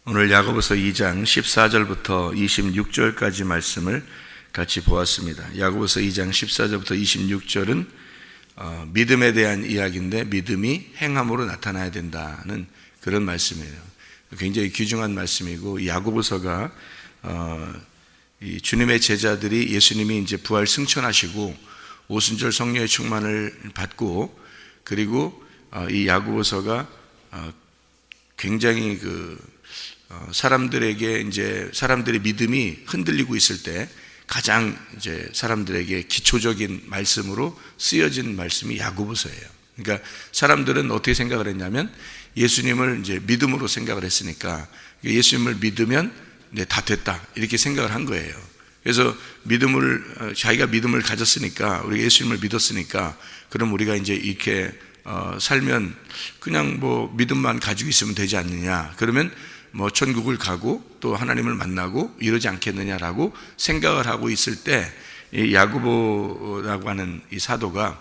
오늘 야고보서 2장 14절부터 26절까지 말씀을 같이 보았습니다. 야고보서 2장 14절부터 26절은 믿음에 대한 이야기인데 믿음이 행함으로 나타나야 된다는 그런 말씀이에요. 굉장히 귀중한 말씀이고, 야고보서가 이 주님의 제자들이 예수님이 이제 부활 승천하시고 오순절 성령의 충만을 받고, 그리고 이 야고보서가 굉장히 사람들에게 이제 사람들의 믿음이 흔들리고 있을 때 가장 이제 사람들에게 기초적인 말씀으로 쓰여진 말씀이 야고보서예요. 그러니까 사람들은 어떻게 생각을 했냐면 예수님을 이제 믿음으로 생각을 했으니까 예수님을 믿으면 다 됐다 이렇게 생각을 한 거예요. 그래서 자기가 믿음을 가졌으니까, 우리가 예수님을 믿었으니까 그럼 우리가 이제 이렇게 살면 그냥 믿음만 가지고 있으면 되지 않느냐, 그러면 천국을 가고 또 하나님을 만나고 이러지 않겠느냐라고 생각을 하고 있을 때, 이 야고보라고 하는 이 사도가,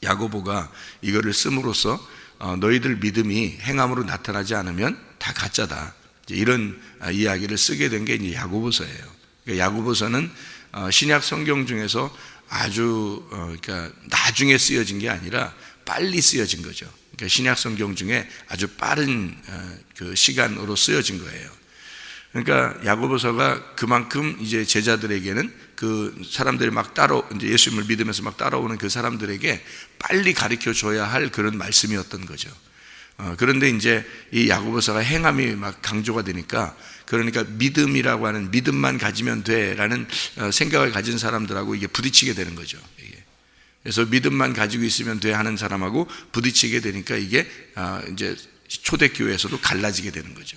야고보가 이거를 씀으로써 너희들 믿음이 행함으로 나타나지 않으면 다 가짜다, 이런 이야기를 쓰게 된 게 이제 야고보서예요. 그러니까 야고보서는 신약 성경 중에서 아주 그러니까 나중에 쓰여진 게 아니라 빨리 쓰여진 거죠. 그러니까 신약 성경 중에 아주 빠른 그 시간으로 쓰여진 거예요. 그러니까 야고보서가 그만큼 이제 제자들에게는, 그 사람들이 이제 예수님을 믿으면서 따라오는 그 사람들에게 빨리 가르쳐 줘야 할 그런 말씀이었던 거죠. 그런데 이제 이 야고보서가 행함이 강조가 되니까, 그러니까 믿음이라고 하는, 믿음만 가지면 돼라는 생각을 가진 사람들하고 이게 부딪히게 되는 거죠. 그래서 믿음만 가지고 있으면 돼 하는 사람하고 부딪히게 되니까 이게 이제 초대교회에서도 갈라지게 되는 거죠.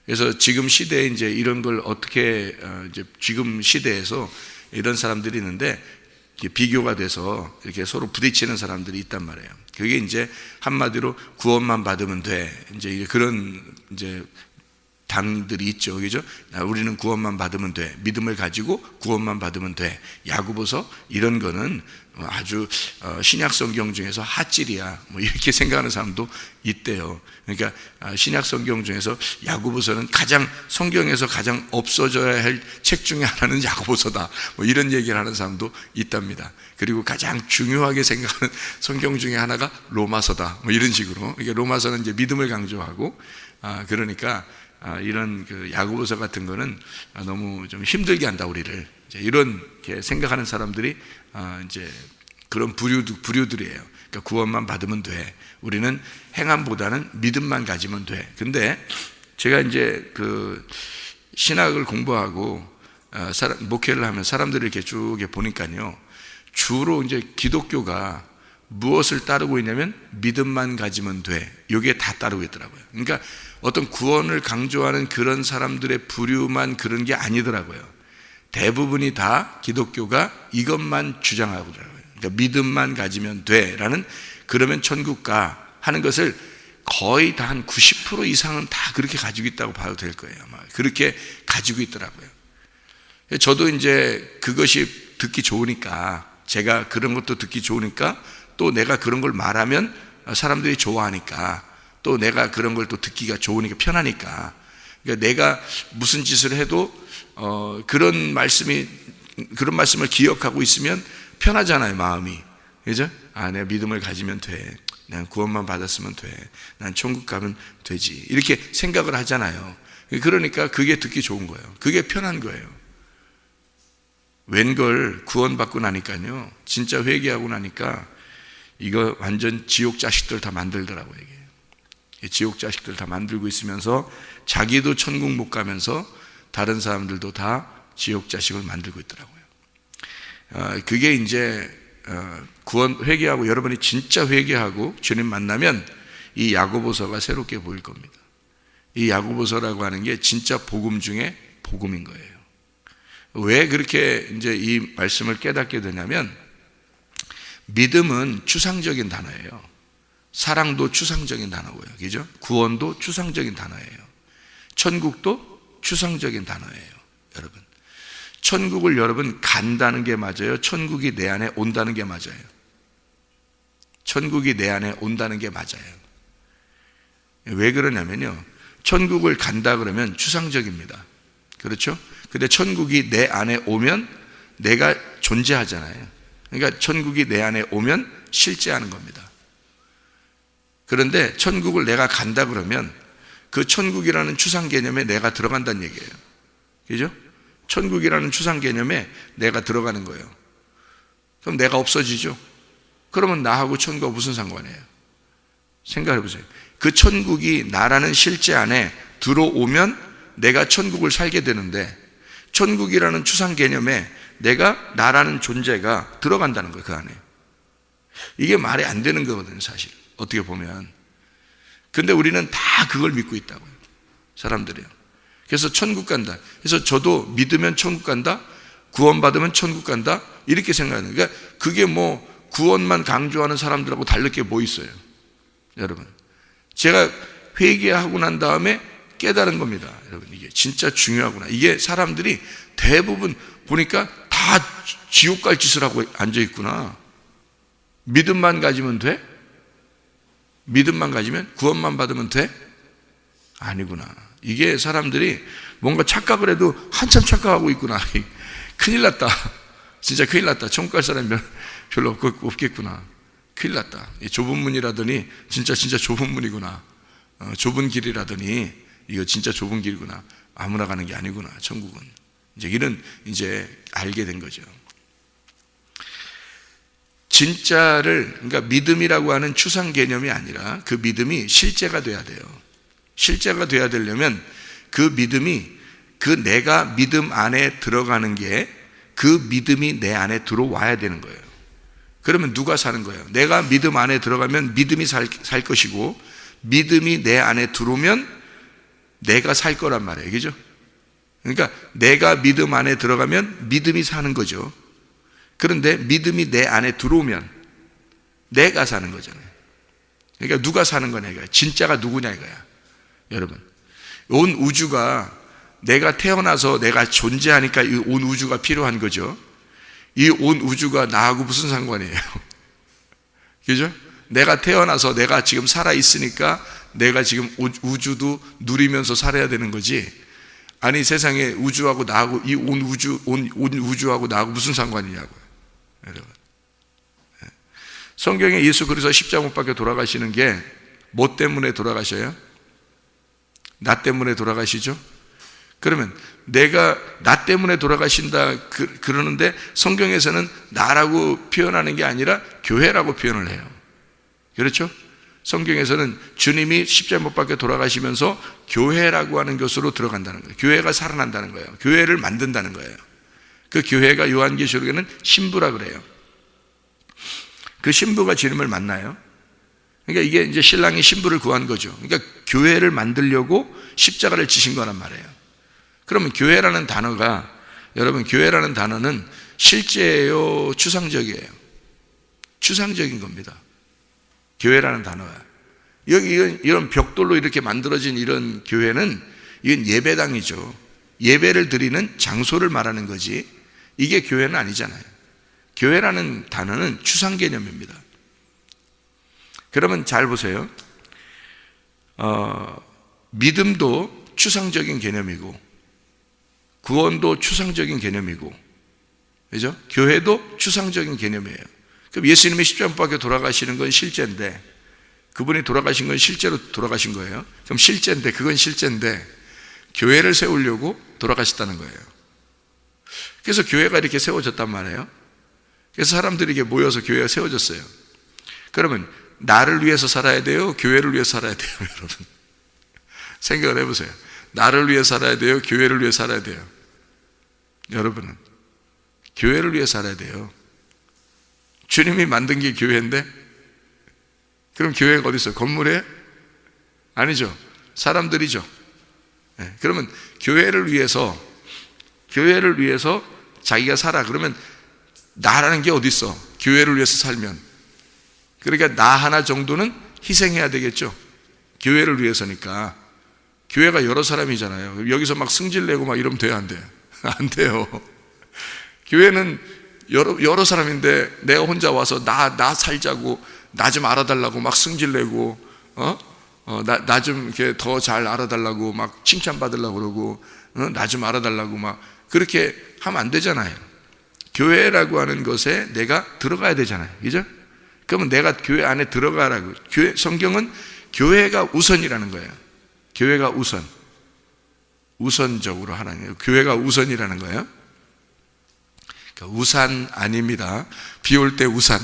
그래서 지금 시대에 이제 이런 걸 어떻게 이제 지금 시대에서 이런 사람들이 있는데 비교가 돼서 이렇게 서로 부딪히는 사람들이 있단 말이에요. 그게 이제 한마디로 구원만 받으면 돼, 이제 그런 이제 당들이 있죠. 그죠? 우리는 구원만 받으면 돼. 믿음을 가지고 구원만 받으면 돼. 야고보서 이런 거는 아주 신약 성경 중에서 핫질이야, 이렇게 생각하는 사람도 있대요. 그러니까 신약 성경 중에서 야고보서는 성경에서 가장 없어져야 할 책 중에 하나는 야고보서다, 이런 얘기를 하는 사람도 있답니다. 그리고 가장 중요하게 생각하는 성경 중에 하나가 로마서다, 이런 식으로. 이게 로마서는 이제 믿음을 강조하고, 그러니까 이런 야고보서 같은 거는 너무 좀 힘들게 한다 우리를, 이렇게 생각하는 사람들이 이제 그런 부류들이에요. 그러니까 구원만 받으면 돼, 우리는 행함보다는 믿음만 가지면 돼. 근데 제가 이제 신학을 공부하고 목회를 하면 사람들을 이렇게 쭉 보니까요, 주로 이제 기독교가 무엇을 따르고 있냐면 믿음만 가지면 돼, 이게 다 따르고 있더라고요. 그러니까 어떤 구원을 강조하는 그런 사람들의 부류만 그런 게 아니더라고요. 대부분이 다 기독교가 이것만 주장하고 있더라고요. 그러니까 믿음만 가지면 돼라는, 그러면 천국 가 하는 것을 거의 다 한 90% 이상은 다 그렇게 가지고 있다고 봐도 될 거예요. 아마 그렇게 가지고 있더라고요. 저도 이제 그것이 듣기 좋으니까, 제가 그런 것도 듣기 좋으니까, 또 내가 그런 걸 말하면 사람들이 좋아하니까, 또 내가 그런 걸 또 듣기가 좋으니까, 편하니까, 그러니까 내가 무슨 짓을 해도 그런 말씀을 기억하고 있으면 편하잖아요, 마음이. 그죠? 내가 믿음을 가지면 돼, 난 구원만 받았으면 돼, 난 천국 가면 되지, 이렇게 생각을 하잖아요. 그러니까 그게 듣기 좋은 거예요. 그게 편한 거예요. 웬걸 구원받고 나니까요, 진짜 회개하고 나니까 이거 완전 지옥 자식들 다 만들더라고요. 이게 지옥 자식들 다 만들고 있으면서 자기도 천국 못 가면서 다른 사람들도 다 지옥 자식을 만들고 있더라고요. 그게 이제 구원 회개하고, 여러분이 진짜 회개하고 주님 만나면 이 야고보서가 새롭게 보일 겁니다. 이 야고보서라고 하는 게 진짜 복음 중에 복음인 거예요. 왜 그렇게 이제 이 말씀을 깨닫게 되냐면, 믿음은 추상적인 단어예요. 사랑도 추상적인 단어고요. 그죠? 구원도 추상적인 단어예요. 천국도 추상적인 단어예요. 여러분, 천국을 여러분 간다는 게 맞아요? 천국이 내 안에 온다는 게 맞아요? 천국이 내 안에 온다는 게 맞아요. 왜 그러냐면요, 천국을 간다 그러면 추상적입니다. 그렇죠? 근데 천국이 내 안에 오면 내가 존재하잖아요. 그러니까 천국이 내 안에 오면 실제하는 겁니다. 그런데 천국을 내가 간다 그러면 그 천국이라는 추상 개념에 내가 들어간다는 얘기예요. 그죠? 천국이라는 추상 개념에 내가 들어가는 거예요. 그럼 내가 없어지죠? 그러면 나하고 천국과 무슨 상관이에요? 생각해 보세요. 그 천국이 나라는 실제 안에 들어오면 내가 천국을 살게 되는데, 천국이라는 추상 개념에 내가 나라는 존재가 들어간다는 거예요. 그 안에. 이게 말이 안 되는 거거든요, 사실. 어떻게 보면. 근데 우리는 다 그걸 믿고 있다고요, 사람들이요. 그래서 천국 간다. 그래서 저도 믿으면 천국 간다, 구원받으면 천국 간다, 이렇게 생각하는. 그러니까 그게 뭐 구원만 강조하는 사람들하고 다를 게 뭐 있어요, 여러분. 제가 회개하고 난 다음에 깨달은 겁니다, 여러분. 이게 진짜 중요하구나. 이게 사람들이 대부분 보니까 다 지옥 갈 짓을 하고 앉아 있구나. 믿음만 가지면 돼? 믿음만 가지면, 구원만 받으면 돼? 아니구나. 이게 사람들이 뭔가 착각을 해도 한참 착각하고 있구나. 큰일 났다. 진짜 큰일 났다. 천국 갈 사람이 별로 없겠구나. 큰일 났다. 좁은 문이라더니 진짜 좁은 문이구나. 좁은 길이라더니 이거 진짜 좁은 길이구나. 아무나 가는 게 아니구나, 천국은. 이제 알게 된 거죠. 진짜를, 그러니까 믿음이라고 하는 추상 개념이 아니라 그 믿음이 실제가 돼야 돼요. 실제가 돼야 되려면 그 믿음이, 그 내가 믿음 안에 들어가는 게 그 믿음이 내 안에 들어와야 되는 거예요. 그러면 누가 사는 거예요? 내가 믿음 안에 들어가면 믿음이 살 것이고, 믿음이 내 안에 들어오면 내가 살 거란 말이에요. 그죠? 그러니까 내가 믿음 안에 들어가면 믿음이 사는 거죠. 그런데 믿음이 내 안에 들어오면 내가 사는 거잖아요. 그러니까 누가 사는 거냐 이거야. 진짜가 누구냐 이거야, 여러분. 온 우주가, 내가 태어나서 내가 존재하니까 이 온 우주가 필요한 거죠. 이 온 우주가 나하고 무슨 상관이에요? 그죠? 내가 태어나서 내가 지금 살아있으니까 내가 지금 우주도 누리면서 살아야 되는 거지. 아니, 세상에 우주하고 나하고, 이 온 우주하고 나하고 무슨 상관이냐고요, 여러분. 성경에 예수 그리스도 십자가 못 박혀 돌아가시는 게 뭐 때문에 돌아가셔요? 나 때문에 돌아가시죠? 그러면 내가 나 때문에 돌아가신다 그러는데 성경에서는 나라고 표현하는 게 아니라 교회라고 표현을 해요. 그렇죠? 성경에서는 주님이 십자가 못 박혀 돌아가시면서 교회라고 하는 것으로 들어간다는 거예요. 교회가 살아난다는 거예요. 교회를 만든다는 거예요. 그 교회가 요한계시록에는 신부라 그래요. 그 신부가 주님을 만나요. 그러니까 이게 이제 신랑이 신부를 구한 거죠. 그러니까 교회를 만들려고 십자가를 지신 거란 말이에요. 그러면 교회라는 단어가, 여러분, 교회라는 단어는 실제예요, 추상적이에요? 추상적인 겁니다. 교회라는 단어가. 여기 이런 벽돌로 이렇게 만들어진 이런 교회는, 이건 예배당이죠. 예배를 드리는 장소를 말하는 거지, 이게 교회는 아니잖아요. 교회라는 단어는 추상 개념입니다. 그러면 잘 보세요. 믿음도 추상적인 개념이고, 구원도 추상적인 개념이고, 그죠? 교회도 추상적인 개념이에요. 그럼 예수님이 십자가 못 박혀 돌아가시는 건 실제인데, 그분이 돌아가신 건 실제로 돌아가신 거예요. 그럼 실제인데, 그건 실제인데 교회를 세우려고 돌아가셨다는 거예요. 그래서 교회가 이렇게 세워졌단 말이에요. 그래서 사람들이 이렇게 모여서 교회가 세워졌어요. 그러면 나를 위해서 살아야 돼요, 교회를 위해서 살아야 돼요, 여러분? 생각을 해보세요. 나를 위해 살아야 돼요, 교회를 위해 살아야 돼요? 여러분은 교회를 위해 살아야 돼요. 주님이 만든 게 교회인데, 그럼 교회가 어디 있어요? 건물에? 아니죠. 사람들이죠. 네. 그러면 교회를 위해서 자기가 살아. 그러면 나라는 게 어디 있어? 교회를 위해서 살면. 그러니까 나 하나 정도는 희생해야 되겠죠. 교회를 위해서니까. 교회가 여러 사람이잖아요. 여기서 막 승질내고 막 이러면 돼요, 안 돼요? 안 돼요. 교회는 여러 사람인데 내가 혼자 와서 나 살자고, 나 좀 알아달라고 막 승질내고, 나 좀 이렇게 더 잘 알아달라고 막 칭찬받으려고 그러고, 나 좀 알아달라고 막 그렇게 하면 안 되잖아요. 교회라고 하는 것에 내가 들어가야 되잖아요. 그죠? 그러면 내가 교회 안에 들어가라고. 성경은 교회가 우선이라는 거예요. 교회가 우선적으로 하라는 거예요. 교회가 우선이라는 거예요. 그러니까 우산 아닙니다. 비 올 때 우산.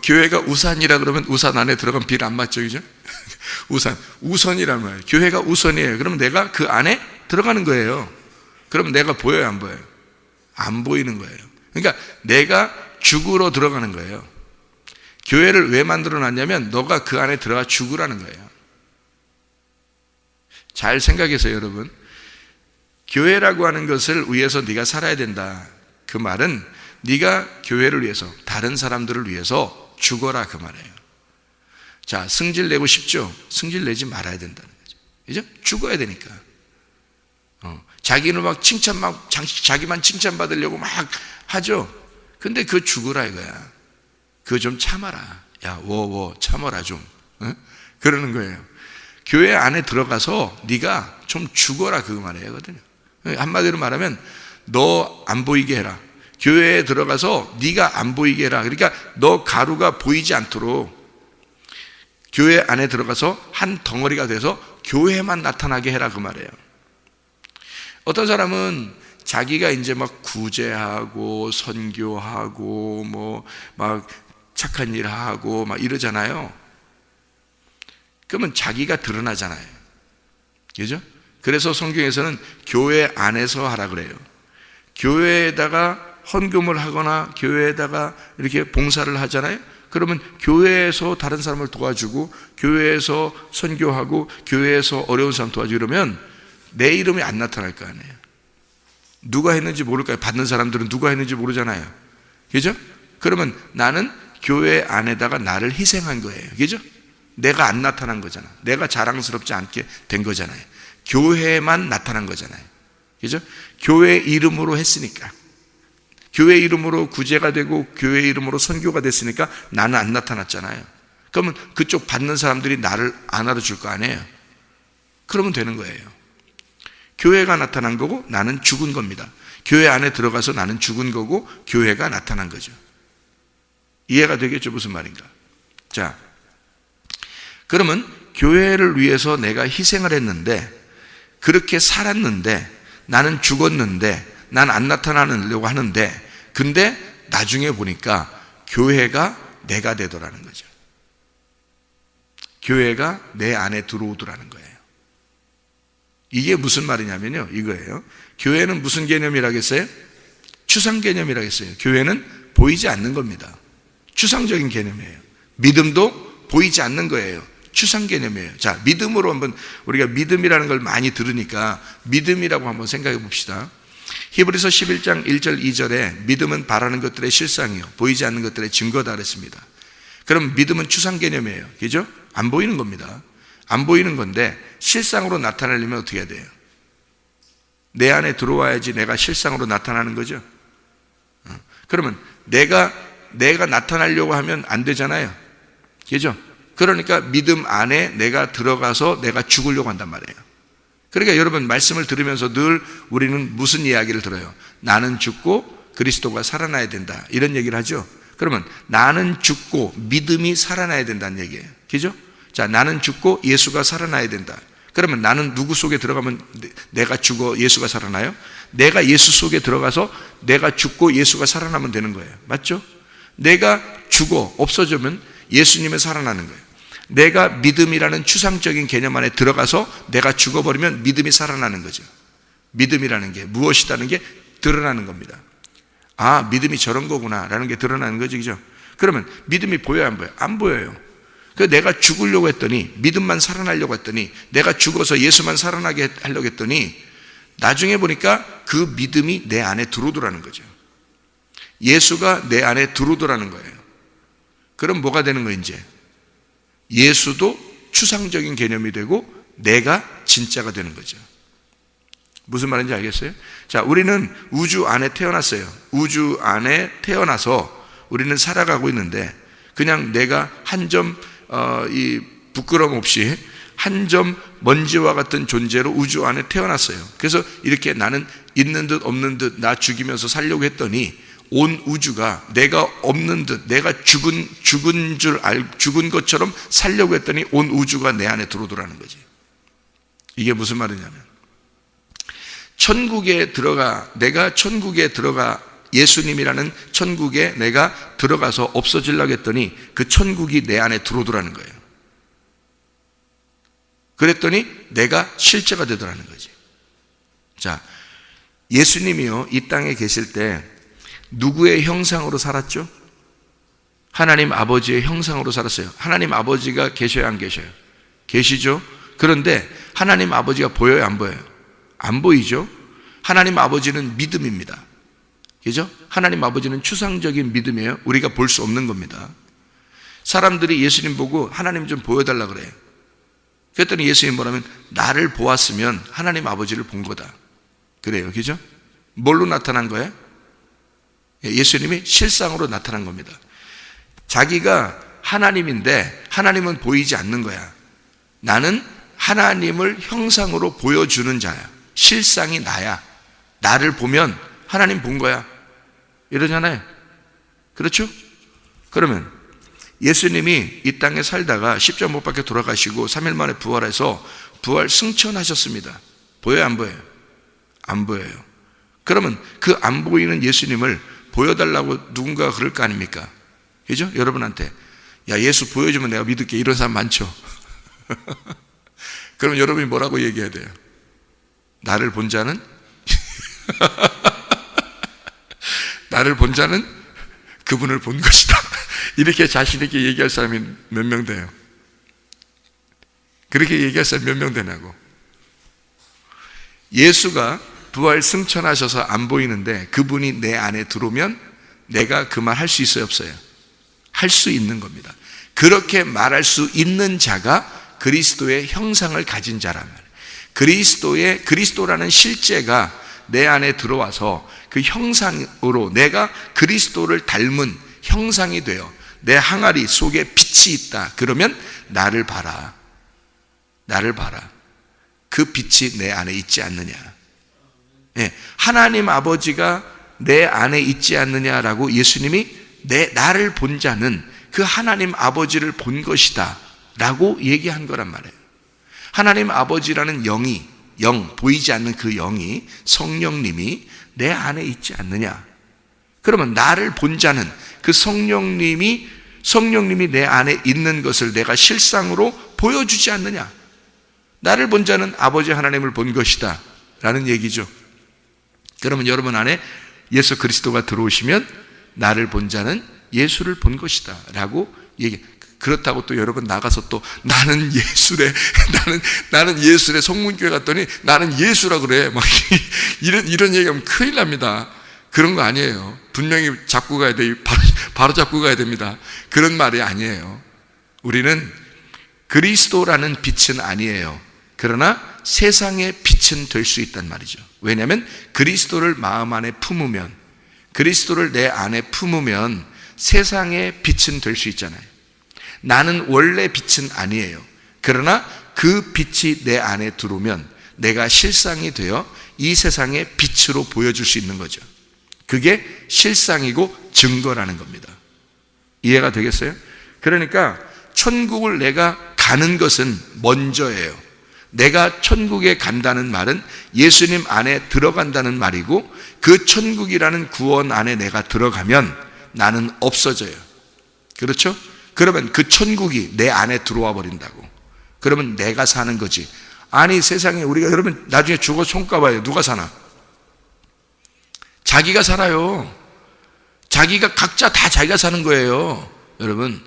교회가 우산이라 그러면 우산 안에 들어가면 비를 안 맞죠, 그죠? 우선이라는 거예요. 교회가 우선이에요. 그러면 내가 그 안에 들어가는 거예요. 그럼 내가 보여요, 안 보여요? 안 보이는 거예요. 그러니까 내가 죽으러 들어가는 거예요. 교회를 왜 만들어 놨냐면 너가 그 안에 들어가 죽으라는 거예요. 잘 생각해서요, 여러분. 교회라고 하는 것을 위해서 네가 살아야 된다. 그 말은 네가 교회를 위해서, 다른 사람들을 위해서 죽어라, 그 말이에요. 자, 승질 내고 싶죠? 승질 내지 말아야 된다는 거죠. 그죠? 죽어야 되니까. 자기는 자기만 칭찬받으려고 막 하죠? 근데 그거 죽으라 이거야. 그거 좀 참아라. 야, 참아라 좀. 그러는 거예요. 교회 안에 들어가서 네가 좀 죽어라, 그 말이거든요. 한마디로 말하면 너 안 보이게 해라. 교회에 들어가서 네가 안 보이게 해라. 그러니까 너 가루가 보이지 않도록 교회 안에 들어가서 한 덩어리가 돼서 교회만 나타나게 해라, 그 말이에요. 어떤 사람은 자기가 이제 막 구제하고 선교하고 뭐 막 착한 일 하고 막 이러잖아요. 그러면 자기가 드러나잖아요. 그죠? 그래서 성경에서는 교회 안에서 하라 그래요. 교회에다가 헌금을 하거나 교회에다가 이렇게 봉사를 하잖아요. 그러면 교회에서 다른 사람을 도와주고 교회에서 선교하고 교회에서 어려운 사람 도와주고 이러면 내 이름이 안 나타날 거 아니에요. 누가 했는지 모를까요? 받는 사람들은 누가 했는지 모르잖아요. 그죠? 그러면 나는 교회 안에다가 나를 희생한 거예요. 그죠? 내가 안 나타난 거잖아. 내가 자랑스럽지 않게 된 거잖아요. 교회만 나타난 거잖아요. 그죠? 교회 이름으로 했으니까. 교회 이름으로 구제가 되고 교회 이름으로 선교가 됐으니까 나는 안 나타났잖아요. 그러면 그쪽 받는 사람들이 나를 안 알아줄 거 아니에요. 그러면 되는 거예요. 교회가 나타난 거고 나는 죽은 겁니다. 교회 안에 들어가서 나는 죽은 거고 교회가 나타난 거죠. 이해가 되겠죠? 무슨 말인가? 자, 그러면 교회를 위해서 내가 희생을 했는데, 그렇게 살았는데, 나는 죽었는데, 난 안 나타나려고 하는데, 근데 나중에 보니까 교회가 내가 되더라는 거죠. 교회가 내 안에 들어오더라는 거예요. 이게 무슨 말이냐면요, 이거예요. 교회는 무슨 개념이라겠어요? 추상 개념이라겠어요. 교회는 보이지 않는 겁니다. 추상적인 개념이에요. 믿음도 보이지 않는 거예요. 추상 개념이에요. 자, 믿음으로 한번, 우리가 믿음이라는 걸 많이 들으니까 믿음이라고 한번 생각해 봅시다. 히브리서 11장 1절 2절에 믿음은 바라는 것들의 실상이요 보이지 않는 것들의 증거다 그랬습니다. 그럼 믿음은 추상 개념이에요. 그죠? 안 보이는 겁니다. 안 보이는 건데 실상으로 나타나려면 어떻게 해야 돼요? 내 안에 들어와야지 내가 실상으로 나타나는 거죠. 그러면 내가 나타나려고 하면 안 되잖아요. 그죠? 그러니까 믿음 안에 내가 들어가서 내가 죽으려고 한단 말이에요. 그러니까 여러분 말씀을 들으면서 늘 우리는 무슨 이야기를 들어요? 나는 죽고 그리스도가 살아나야 된다, 이런 얘기를 하죠. 그러면 나는 죽고 믿음이 살아나야 된다는 얘기예요. 그죠? 자, 나는 죽고 예수가 살아나야 된다. 그러면 나는 누구 속에 들어가면 내가 죽어 예수가 살아나요? 내가 예수 속에 들어가서 내가 죽고 예수가 살아나면 되는 거예요. 맞죠? 내가 죽어 없어지면 예수님은 살아나는 거예요. 내가 믿음이라는 추상적인 개념 안에 들어가서 내가 죽어버리면 믿음이 살아나는 거죠. 믿음이라는 게 무엇이다는 게 드러나는 겁니다. 아, 믿음이 저런 거구나 라는 게 드러나는 거죠. 그죠? 그러면 믿음이 보여요, 안 보여요? 안 보여요. 그래서 내가 죽으려고 했더니, 믿음만 살아나려고 했더니, 내가 죽어서 예수만 살아나게 하려고 했더니 나중에 보니까 그 믿음이 내 안에 들어오더라는 거죠. 예수가 내 안에 들어오더라는 거예요. 그럼 뭐가 되는 거예요? 이제 예수도 추상적인 개념이 되고 내가 진짜가 되는 거죠. 무슨 말인지 알겠어요? 자, 우리는 우주 안에 태어났어요. 우주 안에 태어나서 우리는 살아가고 있는데 그냥 내가 한 점 부끄럼 없이 한 점 먼지와 같은 존재로 우주 안에 태어났어요. 그래서 이렇게 나는 있는 듯 없는 듯 나 죽이면서 살려고 했더니 온 우주가 내가 없는 듯 내가 죽은 것처럼 살려고 했더니 온 우주가 내 안에 들어오더라는 거지. 이게 무슨 말이냐면 내가 천국에 들어가 예수님이라는 천국에 내가 들어가서 없어지려고 했더니 그 천국이 내 안에 들어오더라는 거예요. 그랬더니 내가 실제가 되더라는 거지. 자, 예수님이요 이 땅에 계실 때 누구의 형상으로 살았죠? 하나님 아버지의 형상으로 살았어요. 하나님 아버지가 계셔요, 안 계셔요? 계시죠? 그런데 하나님 아버지가 보여요, 안 보여요? 안 보이죠? 하나님 아버지는 믿음입니다. 그죠? 하나님 아버지는 추상적인 믿음이에요. 우리가 볼 수 없는 겁니다. 사람들이 예수님 보고 하나님 좀 보여달라 그래요. 그랬더니 예수님 뭐라면 나를 보았으면 하나님 아버지를 본 거다. 그래요. 그죠? 뭘로 나타난 거예요? 예수님이 실상으로 나타난 겁니다. 자기가 하나님인데 하나님은 보이지 않는 거야. 나는 하나님을 형상으로 보여주는 자야. 실상이 나야. 나를 보면 하나님 본 거야. 이러잖아요. 그렇죠? 그러면 예수님이 이 땅에 살다가 십자가 못 박혀 돌아가시고 3일 만에 부활해서 부활 승천하셨습니다. 보여요, 안 보여요? 안 보여요. 그러면 그 안 보이는 예수님을 보여달라고 누군가가 그럴 거 아닙니까? 그죠? 여러분한테 야 예수 보여주면 내가 믿을게 이런 사람 많죠. 그럼 여러분이 뭐라고 얘기해야 돼요? 나를 본 자는 나를 본 자는 그분을 본 것이다. 이렇게 자신 있게 얘기할 사람이 몇 명 돼요? 그렇게 얘기할 사람이 몇 명 되냐고. 예수가 부활 승천하셔서 안 보이는데 그분이 내 안에 들어오면 내가 그 말 할 수 있어요, 없어요? 할 수 있는 겁니다. 그렇게 말할 수 있는 자가 그리스도의 형상을 가진 자란 말이에요. 그리스도라는 실제가 내 안에 들어와서 그 형상으로 내가 그리스도를 닮은 형상이 되어 내 항아리 속에 빛이 있다. 그러면 나를 봐라. 나를 봐라. 그 빛이 내 안에 있지 않느냐. 네, 하나님 아버지가 내 안에 있지 않느냐라고 예수님이 나를 본 자는 그 하나님 아버지를 본 것이다 라고 얘기한 거란 말이에요. 하나님 아버지라는 영, 보이지 않는 그 영이 성령님이 내 안에 있지 않느냐. 그러면 나를 본 자는 그 성령님이 내 안에 있는 것을 내가 실상으로 보여주지 않느냐. 나를 본 자는 아버지 하나님을 본 것이다 라는 얘기죠. 그러면 여러분 안에 예수 그리스도가 들어오시면 나를 본 자는 예수를 본 것이다 라고 얘기. 그렇다고 또 여러분 나가서 또 나는 예수래 성문교회 갔더니 나는 예수라 그래 막 이런 얘기하면 큰일 납니다. 그런 거 아니에요. 분명히 잡고 가야 돼. 바로 잡고 가야 됩니다. 그런 말이 아니에요. 우리는 그리스도라는 빛은 아니에요. 그러나 세상의 빛은 될 수 있단 말이죠. 왜냐하면 그리스도를 마음 안에 품으면, 그리스도를 내 안에 품으면 세상의 빛은 될 수 있잖아요. 나는 원래 빛은 아니에요. 그러나 그 빛이 내 안에 들어오면 내가 실상이 되어 이 세상의 빛으로 보여줄 수 있는 거죠. 그게 실상이고 증거라는 겁니다. 이해가 되겠어요? 그러니까 천국을 내가 가는 것은 먼저예요. 내가 천국에 간다는 말은 예수님 안에 들어간다는 말이고, 그 천국이라는 구원 안에 내가 들어가면 나는 없어져요. 그렇죠? 그러면 그 천국이 내 안에 들어와 버린다고. 그러면 내가 사는 거지. 아니 세상에 우리가 여러분 나중에 죽어 손가봐요. 누가 사나? 자기가 살아요. 자기가 각자 다 자기가 사는 거예요. 여러분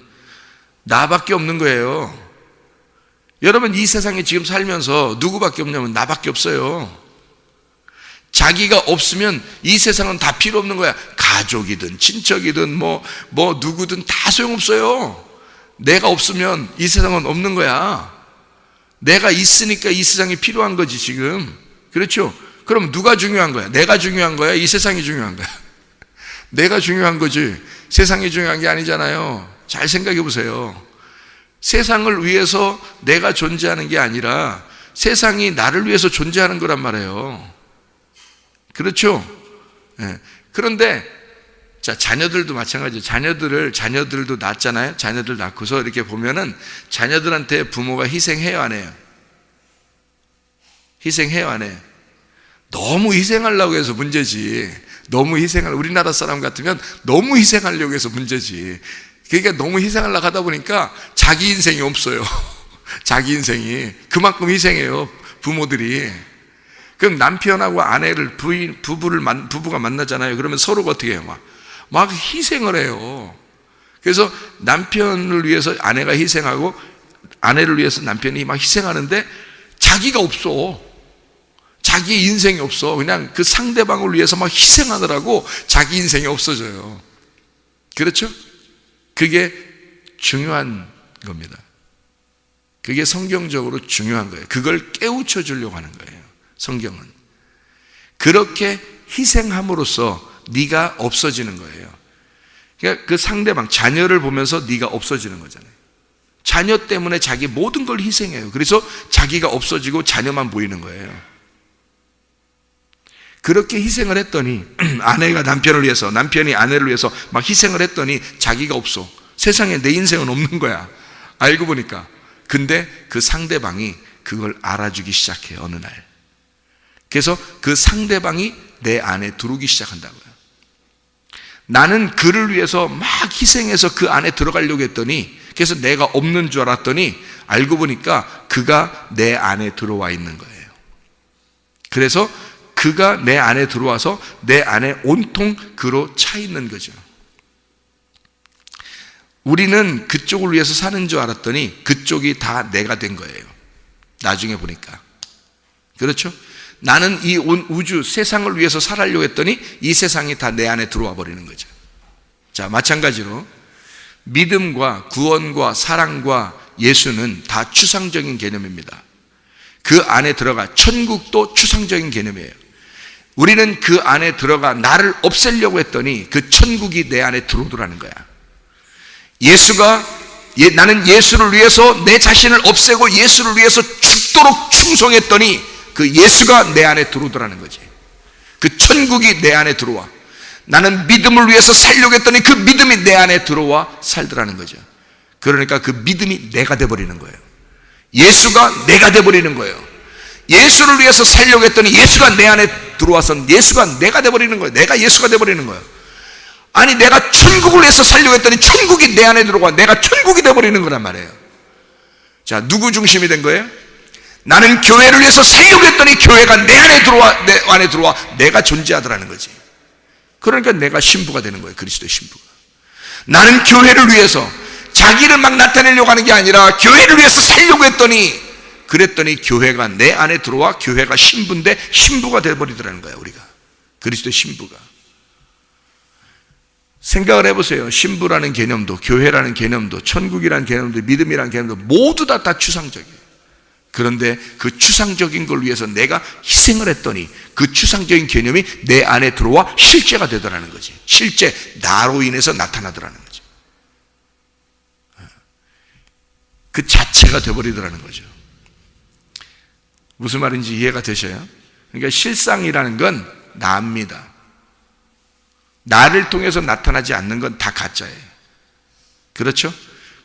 나밖에 없는 거예요. 여러분 이 세상에 지금 살면서 누구밖에 없냐면 나밖에 없어요. 자기가 없으면 이 세상은 다 필요 없는 거야. 가족이든 친척이든 뭐 누구든 다 소용없어요. 내가 없으면 이 세상은 없는 거야. 내가 있으니까 이 세상이 필요한 거지 지금. 그렇죠? 그럼 누가 중요한 거야? 내가 중요한 거야? 이 세상이 중요한 거야? 내가 중요한 거지 세상이 중요한 게 아니잖아요. 잘 생각해 보세요. 세상을 위해서 내가 존재하는 게 아니라 세상이 나를 위해서 존재하는 거란 말이에요. 그렇죠? 네. 그런데 자, 자녀들도 마찬가지예요. 자녀들도 낳잖아요. 자녀들 낳고서 이렇게 보면은 자녀들한테 부모가 희생해요, 안 해요? 희생해요, 안 해요? 너무 희생하려고 해서 문제지. 우리나라 사람 같으면 너무 희생하려고 해서 문제지. 그러니까 너무 희생하려고 하다 보니까 자기 인생이 없어요. 자기 인생이. 그만큼 희생해요, 부모들이. 그럼 남편하고 아내를, 부부가 만나잖아요. 그러면 서로가 어떻게 해요? 막 희생을 해요. 그래서 남편을 위해서 아내가 희생하고 아내를 위해서 남편이 막 희생하는데 자기가 없어. 자기 인생이 없어. 그냥 그 상대방을 위해서 막 희생하느라고 자기 인생이 없어져요. 그렇죠? 그게 중요한 겁니다. 그게 성경적으로 중요한 거예요. 그걸 깨우쳐 주려고 하는 거예요. 성경은. 그렇게 희생함으로써 네가 없어지는 거예요. 그러니까 그 상대방, 자녀를 보면서 네가 없어지는 거잖아요. 자녀 때문에 자기 모든 걸 희생해요. 그래서 자기가 없어지고 자녀만 보이는 거예요. 그렇게 희생을 했더니 아내가 남편을 위해서, 남편이 아내를 위해서 막 희생을 했더니 자기가 없어. 세상에 내 인생은 없는 거야. 알고 보니까. 근데 그 상대방이 그걸 알아주기 시작해요, 어느 날. 그래서 그 상대방이 내 안에 들어오기 시작한다고요. 나는 그를 위해서 막 희생해서 그 안에 들어가려고 했더니, 그래서 내가 없는 줄 알았더니 알고 보니까 그가 내 안에 들어와 있는 거예요. 그래서 그가 내 안에 들어와서 내 안에 온통 그로 차 있는 거죠. 우리는 그쪽을 위해서 사는 줄 알았더니 그쪽이 다 내가 된 거예요. 나중에 보니까. 그렇죠? 나는 이 온 우주, 세상을 위해서 살아려고 했더니 이 세상이 다 내 안에 들어와 버리는 거죠. 자, 마찬가지로 믿음과 구원과 사랑과 예수는 다 추상적인 개념입니다. 그 안에 들어가 천국도 추상적인 개념이에요. 우리는 그 안에 들어가 나를 없애려고 했더니 그 천국이 내 안에 들어오더라는 거야. 나는 예수를 위해서 내 자신을 없애고 예수를 위해서 죽도록 충성했더니 그 예수가 내 안에 들어오더라는 거지. 그 천국이 내 안에 들어와. 나는 믿음을 위해서 살려고 했더니 그 믿음이 내 안에 들어와 살더라는 거죠. 그러니까 그 믿음이 내가 돼버리는 거예요. 예수가 내가 돼버리는 거예요. 예수를 위해서 살려고 했더니 예수가 내 안에 들어와서 예수가 내가 돼버리는 거예요. 내가 예수가 돼버리는 거예요. 아니, 내가 천국을 위해서 살려고 했더니 천국이 내 안에 들어와 내가 천국이 돼버리는 거란 말이에요. 자, 누구 중심이 된 거예요? 나는 교회를 위해서 살려고 했더니 교회가 내 안에 들어와 내가 존재하더라는 거지. 그러니까 내가 신부가 되는 거예요. 그리스도의 신부가. 나는 교회를 위해서 자기를 막 나타내려고 하는 게 아니라 교회를 위해서 살려고 했더니 그랬더니 교회가 내 안에 들어와 교회가 신부인데 신부가 되어버리더라는 거예요. 우리가 그리스도의 신부가. 생각을 해보세요. 신부라는 개념도, 교회라는 개념도, 천국이라는 개념도, 믿음이라는 개념도 모두 다 추상적이에요. 그런데 그 추상적인 걸 위해서 내가 희생을 했더니 그 추상적인 개념이 내 안에 들어와 실제가 되더라는 거지. 실제 나로 인해서 나타나더라는 거죠. 그 자체가 되어버리더라는 거죠. 무슨 말인지 이해가 되셔요? 그러니까 실상이라는 건 나입니다. 나를 통해서 나타나지 않는 건 다 가짜예요. 그렇죠?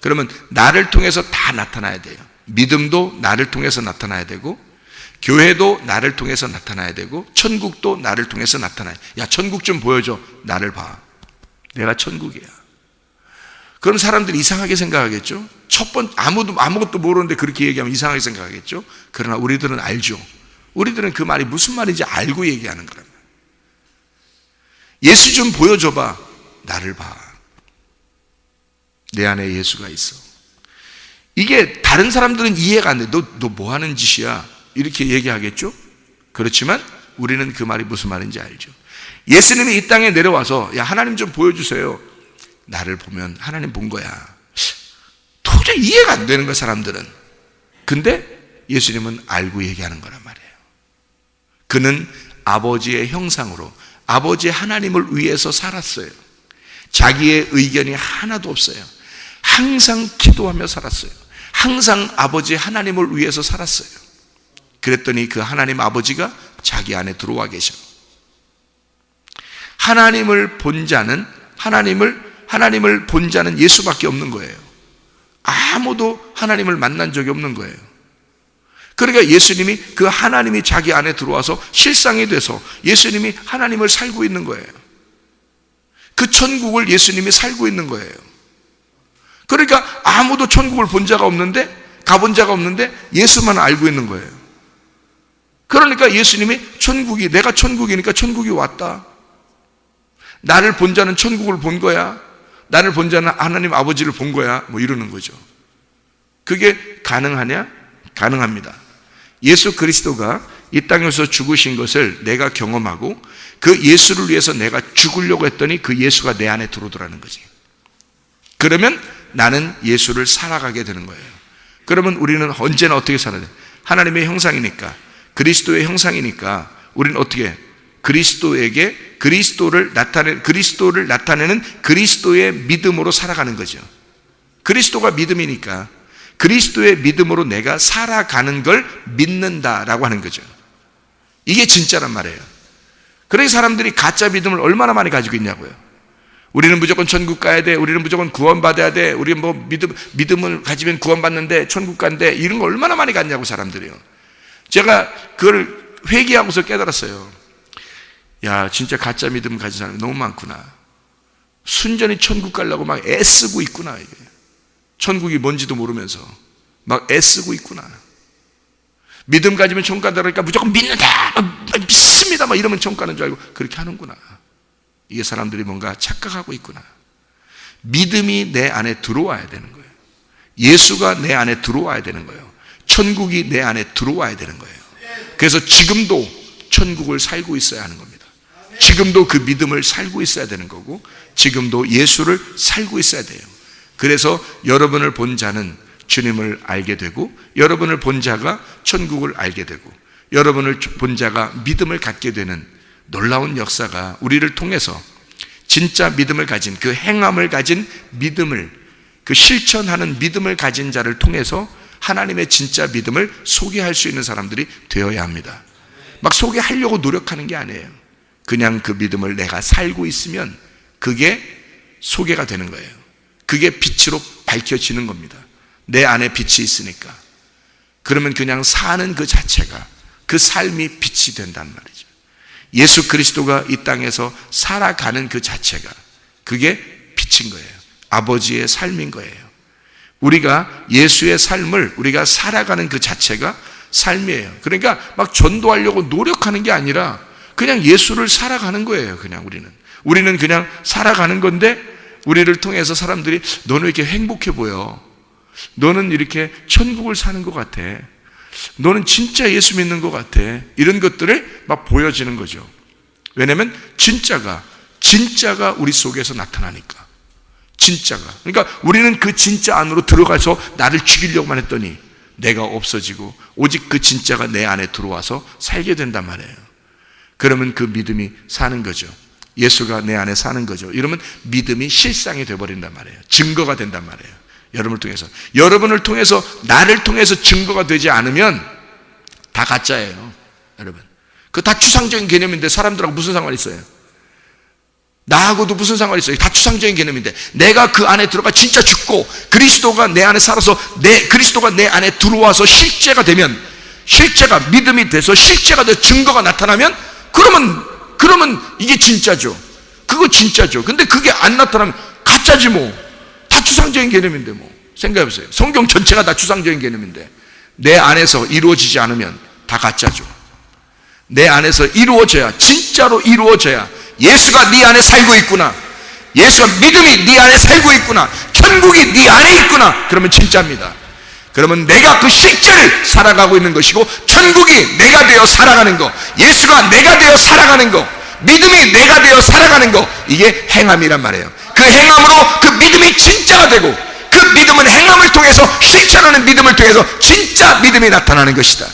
그러면 나를 통해서 다 나타나야 돼요. 믿음도 나를 통해서 나타나야 되고, 교회도 나를 통해서 나타나야 되고, 천국도 나를 통해서 나타나야 돼. 야, 천국 좀 보여줘. 나를 봐. 내가 천국이야. 그럼 사람들이 이상하게 생각하겠죠? 아무것도 모르는데 그렇게 얘기하면 이상하게 생각하겠죠? 그러나 우리들은 알죠. 우리들은 그 말이 무슨 말인지 알고 얘기하는 거란 말이에요. 예수 좀 보여줘봐. 나를 봐. 내 안에 예수가 있어. 이게 다른 사람들은 이해가 안 돼. 너 뭐 하는 짓이야? 이렇게 얘기하겠죠? 그렇지만 우리는 그 말이 무슨 말인지 알죠. 예수님이 이 땅에 내려와서 야, 하나님 좀 보여주세요. 나를 보면 하나님 본 거야. 도저히 이해가 안 되는 거야, 사람들은. 근데 예수님은 알고 얘기하는 거란 말이에요. 그는 아버지의 형상으로 아버지 하나님을 위해서 살았어요. 자기의 의견이 하나도 없어요. 항상 기도하며 살았어요. 항상 아버지 하나님을 위해서 살았어요. 그랬더니 그 하나님 아버지가 자기 안에 들어와 계셔. 하나님을 본 자는 하나님을 본 자는 예수밖에 없는 거예요. 아무도 하나님을 만난 적이 없는 거예요. 그러니까 예수님이 그 하나님이 자기 안에 들어와서 실상이 돼서 예수님이 하나님을 살고 있는 거예요. 그 천국을 예수님이 살고 있는 거예요. 그러니까 아무도 천국을 본 자가 없는데, 가본 자가 없는데 예수만 알고 있는 거예요. 그러니까 예수님이 내가 천국이니까 천국이 왔다. 나를 본 자는 천국을 본 거야. 나를 본 자는 하나님 아버지를 본 거야. 뭐 이러는 거죠. 그게 가능하냐? 가능합니다. 예수 그리스도가 이 땅에서 죽으신 것을 내가 경험하고 그 예수를 위해서 내가 죽으려고 했더니 그 예수가 내 안에 들어오더라는 거지. 그러면 나는 예수를 살아가게 되는 거예요. 그러면 우리는 언제나 어떻게 살아야 돼? 하나님의 형상이니까, 그리스도의 형상이니까 우리는 어떻게 그리스도를 나타내는 그리스도의 믿음으로 살아가는 거죠. 그리스도가 믿음이니까 그리스도의 믿음으로 내가 살아가는 걸 믿는다라고 하는 거죠. 이게 진짜란 말이에요. 그래서 사람들이 가짜 믿음을 얼마나 많이 가지고 있냐고요. 우리는 무조건 천국 가야 돼. 우리는 무조건 구원받아야 돼. 우리는 뭐 믿음을 가지면 구원받는데 천국 간대. 이런 거 얼마나 많이 갔냐고 사람들이요. 제가 그걸 회개하고서 깨달았어요. 야, 진짜 가짜 믿음 가진 사람이 너무 많구나. 순전히 천국 가려고 막 애쓰고 있구나. 이게 천국이 뭔지도 모르면서 막 애쓰고 있구나. 믿음 가지면 천국 간다 그러니까 무조건 믿는다, 믿습니다 막 이러면 천국 가는 줄 알고 그렇게 하는구나. 이게 사람들이 뭔가 착각하고 있구나. 믿음이 내 안에 들어와야 되는 거예요. 예수가 내 안에 들어와야 되는 거예요. 천국이 내 안에 들어와야 되는 거예요. 그래서 지금도 천국을 살고 있어야 하는 겁니다. 지금도 그 믿음을 살고 있어야 되는 거고, 지금도 예수를 살고 있어야 돼요. 그래서 여러분을 본 자는 주님을 알게 되고, 여러분을 본 자가 천국을 알게 되고, 여러분을 본 자가 믿음을 갖게 되는 놀라운 역사가 우리를 통해서 진짜 믿음을 가진, 그 행함을 가진 믿음을, 그 실천하는 믿음을 가진 자를 통해서 하나님의 진짜 믿음을 소개할 수 있는 사람들이 되어야 합니다. 막 소개하려고 노력하는 게 아니에요. 그냥 그 믿음을 내가 살고 있으면 그게 소개가 되는 거예요. 그게 빛으로 밝혀지는 겁니다. 내 안에 빛이 있으니까. 그러면 그냥 사는 그 자체가, 그 삶이 빛이 된단 말이죠. 예수 그리스도가 이 땅에서 살아가는 그 자체가, 그게 빛인 거예요. 아버지의 삶인 거예요. 우리가 예수의 삶을 우리가 살아가는 그 자체가 삶이에요. 그러니까 막 전도하려고 노력하는 게 아니라 그냥 예수를 살아가는 거예요. 그냥 우리는 그냥 살아가는 건데, 우리를 통해서 사람들이 너는 이렇게 행복해 보여, 너는 이렇게 천국을 사는 것 같아, 너는 진짜 예수 믿는 것 같아, 이런 것들을 막 보여지는 거죠. 왜냐하면 진짜가 우리 속에서 나타나니까. 진짜가. 그러니까 우리는 그 진짜 안으로 들어가서 나를 죽이려고만 했더니 내가 없어지고 오직 그 진짜가 내 안에 들어와서 살게 된단 말이에요. 그러면 그 믿음이 사는 거죠. 예수가 내 안에 사는 거죠. 이러면 믿음이 실상이 되어버린단 말이에요. 증거가 된단 말이에요. 여러분을 통해서, 나를 통해서 증거가 되지 않으면 다 가짜예요. 여러분, 그거 다 추상적인 개념인데 사람들하고 무슨 상관이 있어요? 나하고도 무슨 상관이 있어요? 다 추상적인 개념인데, 내가 그 안에 들어가 진짜 죽고 그리스도가 내 안에 살아서 그리스도가 내 안에 들어와서 실제가 되면, 실제가 믿음이 돼서 실제가 돼서 증거가 나타나면, 그러면 이게 진짜죠. 그거 진짜죠. 근데 그게 안 나타나면 가짜지 뭐. 다 추상적인 개념인데 뭐. 생각해보세요. 성경 전체가 다 추상적인 개념인데 내 안에서 이루어지지 않으면 다 가짜죠. 내 안에서 이루어져야, 진짜로 이루어져야 예수가 네 안에 살고 있구나, 예수가 믿음이 네 안에 살고 있구나, 천국이 네 안에 있구나, 그러면 진짜입니다. 그러면 내가 그 실제를 살아가고 있는 것이고, 천국이 내가 되어 살아가는 거, 예수가 내가 되어 살아가는 거, 믿음이 내가 되어 살아가는 거, 이게 행함이란 말이에요. 그 행함으로 그 믿음이 진짜가 되고, 그 믿음은 행함을 통해서, 실천하는 믿음을 통해서 진짜 믿음이 나타나는 것이다.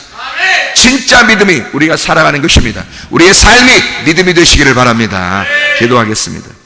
진짜 믿음이 우리가 살아가는 것입니다. 우리의 삶이 믿음이 되시기를 바랍니다. 기도하겠습니다.